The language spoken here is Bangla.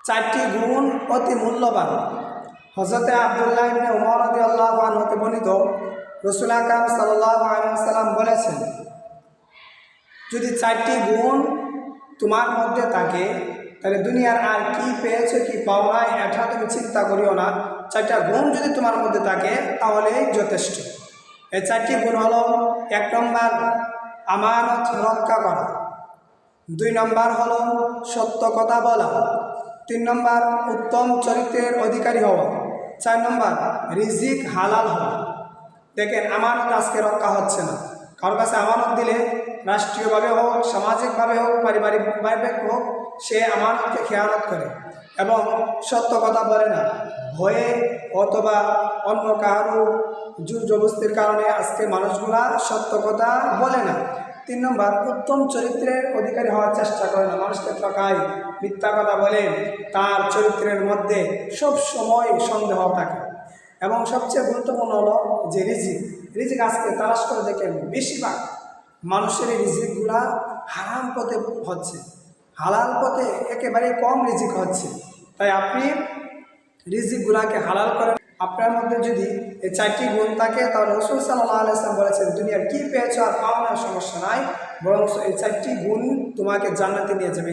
চারটি গুণ অতি মূল্যবান। হযরতে আব্দুল্লাহ ইবনে উমর রাদিয়াল্লাহু আনহু হতে বর্ণিত, রাসূল আকরাম সাল্লাল্লাহু আলাইহি ওয়াসাল্লাম বলেছেন, যদি চারটি গুণ তোমার মধ্যে থাকে তাহলে দুনিয়ার আর কি পেয়েছো কি পাও নাই এটা তুমি চিন্তা করিও না। চারটা গুণ যদি তোমার মধ্যে থাকে তাহলেই যথেষ্ট। এই চারটি গুণ হলো, 1 নম্বর আমানত রক্ষা করা, 2 নম্বর হলো সত্য কথা বলা, 3 নম্বর উত্তম চরিত্রের অধিকারী হওয়া, 4 নম্বর রিজিক হালাল হওয়া। দেখেন, আমানত আজকে রক্ষা হচ্ছে না। কারোর কাছে আমানত দিলে রাষ্ট্রীয়ভাবে হোক, সামাজিকভাবে হোক, পারিবারিকভাবে হোক, সে আমানতকে খেয়ানত করে এবং সত্য কথা বলে না। ভয়ে অথবা অন্য কারো জোর জবরদস্তির কারণে আজকে মানুষগুলা সত্য কথা বলে না। 3 নম্বর উত্তম চরিত্রের অধিকারী হওয়ার চেষ্টা করে না, মানুষকে ঠকায়, মিথ্যা কথা বলে, তার চরিত্রের মধ্যে সব সময় সন্দেহ থাকে। এবং সবচেয়ে গুরুত্বপূর্ণ হলো যে রিজিক আজকে তালাশ করে দেখেন বেশিরভাগ মানুষের এই রিজিকগুলা হারাম পথে হচ্ছে, হালাল পথে একেবারেই কম রিজিক হচ্ছে। তাই আপনি রিজিকগুলাকে হালাল করেন। আপনার মধ্যে যদি এই 4টি গুণ থাকে তাহলে রাসূল সাল্লাল্লাহু আলাইহি ওয়াসাল্লাম বলেছেন, দুনিয়ার কি পেয়েছো আর পাও না সমস্যা নাই, বরং এই 4টি গুণ তোমাকে জান্নাতে নিয়ে যাবে।